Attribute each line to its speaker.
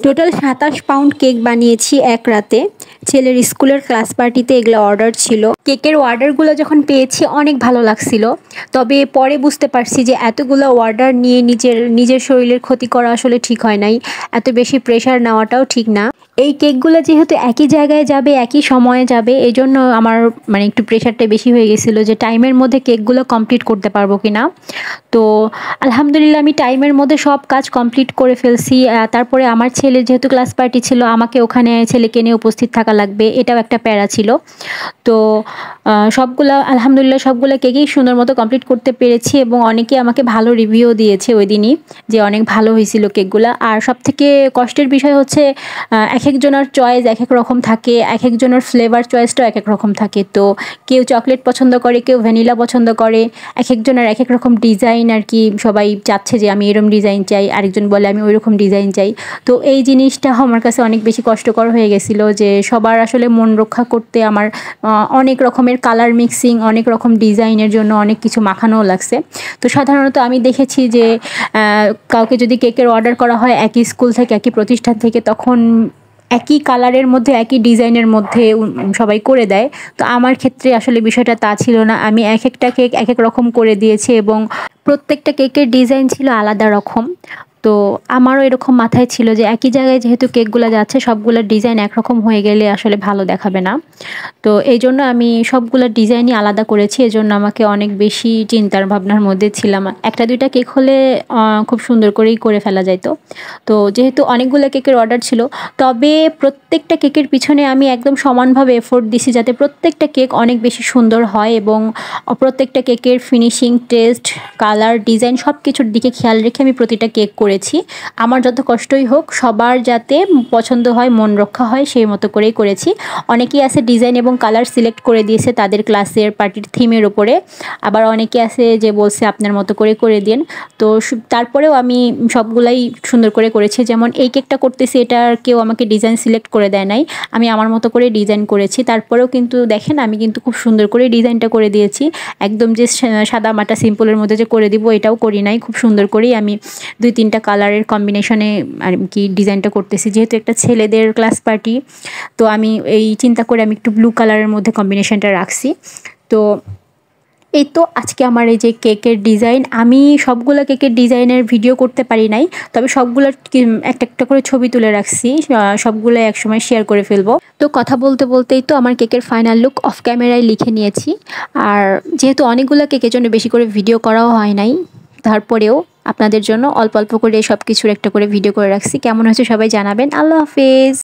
Speaker 1: Total ২৭ pound cake বানিয়েছি এক রাতে। ছেলের স্কুলের ক্লাস পার্টিতে এগুলো অর্ডার ছিল। কেকের অর্ডারগুলো যখন পেয়েছি অনেক ভালো লাগছিল, তবে পরে বুঝতে পারছি যে এতগুলো অর্ডার নিয়ে নিজের শরীরের ক্ষতি করা আসলে ঠিক হয় নাই। এত বেশি প্রেশার নেওয়াটাও ঠিক না। এই কেকগুলো যেহেতু একই জায়গায় যাবে, একই সময়ে যাবে, এই জন্য আমার মানে একটু প্রেশারটা বেশি হয়ে গেছিলো যে টাইমের মধ্যে কেকগুলো কমপ্লিট করতে পারবো কি না। তো আলহামদুলিল্লাহ আমি টাইমের মধ্যে সব কাজ কমপ্লিট করে ফেলছি। তারপরে আমার ছেলের যেহেতু ক্লাস পার্টি ছিল, আমাকে ওখানে ছেলেকে নিয়ে উপস্থিত থাকা লাগবে, এটাও একটা প্যারা ছিল। তো সবগুলা কেকেই সুন্দর মতো কমপ্লিট করতে পেরেছি এবং অনেকে আমাকে ভালো রিভিউও দিয়েছে ওই দিনই, যে অনেক ভালো হয়েছিল কেকগুলা। আর সবথেকে কষ্টের বিষয় হচ্ছে একেকজনের চয়েস এক এক রকম থাকে, একেকজনের ফ্লেভার চয়েসটাও এক এক রকম থাকে। তো কেউ চকলেট পছন্দ করে, কেউ ভ্যানিলা পছন্দ করে, একেকজনের এক এক রকম ডিজাইন আর কি। সবাই চাচ্ছে যে আমি এরকম ডিজাইন চাই, আরেকজন বলে আমি ওই রকম ডিজাইন চাই। তো এই জিনিসটা আমার কাছে অনেক বেশি কষ্টকর হয়ে গেছিলো যে সবার আসলে মন রক্ষা করতে আমার অনেক রকমের কালার মিক্সিং, অনেক রকম ডিজাইনের জন্য অনেক কিছু মাখানোও লাগছে। তো সাধারণত আমি দেখেছি যে কাউকে যদি কেকের অর্ডার করা হয় একই স্কুল থেকে, একই প্রতিষ্ঠান থেকে, তখন একই কালারের মধ্যে, একই ডিজাইনের মধ্যে সবাই করে দেয়। তো আমার ক্ষেত্রে আসলে বিষয়টা তা ছিল না। আমি এক একটা কেক এক এক রকম করে দিয়েছি এবং প্রত্যেকটা কেকের ডিজাইন ছিল আলাদা রকম। তো আমারও এরকম মাথায় ছিল যে একই জায়গায় যেহেতু কেকগুলো যাচ্ছে, সবগুলোর ডিজাইন একরকম হয়ে গেলে আসলে ভালো দেখাবে না। তো এই জন্য আমি সবগুলো ডিজাইনই আলাদা করেছি। এজন্য আমাকে অনেক বেশি চিন্তার ভাবনার মধ্যে ছিলাম। একটা দুইটা কেক হলে খুব সুন্দর করেই করে ফেলা যাইত। তো যেহেতু অনেকগুলো কেকের অর্ডার ছিল, তবে প্রত্যেকটা কেকের পিছনে আমি একদম সমানভাবে এফোর্ট দিছি যাতে প্রত্যেকটা কেক অনেক বেশি সুন্দর হয় এবং প্রত্যেকটা কেকের ফিনিশিং, টেস্ট, কালার, ডিজাইন সব কিছুর দিকে খেয়াল রেখে আমি প্রতিটা কেক করেছি। আমার যত কষ্টই হোক সবার যাতে পছন্দ হয়, মন রক্ষা হয়, সেই মতো করেই করেছি। অনেকেই আছে ডিজাইন এবং কালার সিলেক্ট করে দিয়েছে তাদের ক্লাসের পার্টির থিমের ওপরে, আবার অনেকে আছে যে বলছে আপনার মতো করে দিন। তো তারপরেও আমি সবগুলাই সুন্দর করে করেছি। যেমন এই কেকটা করতেছি, এটার কেউ আমাকে ডিজাইন সিলেক্ট করে দেয় নাই, আমি আমার মতো করে ডিজাইন করেছি। তারপরেও কিন্তু দেখেন আমি কিন্তু খুব সুন্দর করে ডিজাইনটা করে দিয়েছি। একদম যে সাদা মাটা সিম্পলের মধ্যে যে করে দিব এটাও করি নাই, খুব সুন্দর করেই আমি 2-3টা কালারের কম্বিনেশনে আর কি ডিজাইনটা করতেছি। যেহেতু একটা ছেলেদের ক্লাস পার্টি, তো আমি এই চিন্তা করে আমি একটু ব্লু কালারের মধ্যে কম্বিনেশনটা রাখছি। তো এই তো আজকে আমার এই যে কেকের ডিজাইন, আমি সবগুলো কেকের ডিজাইনের ভিডিও করতে পারি নাই, তবে সবগুলোর একটা একটা করে ছবি তুলে রাখছি, সবগুলো একসময় শেয়ার করে ফেলবো। তো কথা বলতে বলতেই তো আমার কেকের ফাইনাল লুক অফ ক্যামেরায় লিখে নিয়েছি। আর যেহেতু অনেকগুলো কেকের জন্য বেশি করে ভিডিও করাও হয় নাই, তারপরেও আপনাদের জন্য অল্প অল্প করে সব কিছুর একটা করে ভিডিও করে রাখছি। কেমন হয়েছে সবাই জানাবেন। আল্লাহ হাফেজ।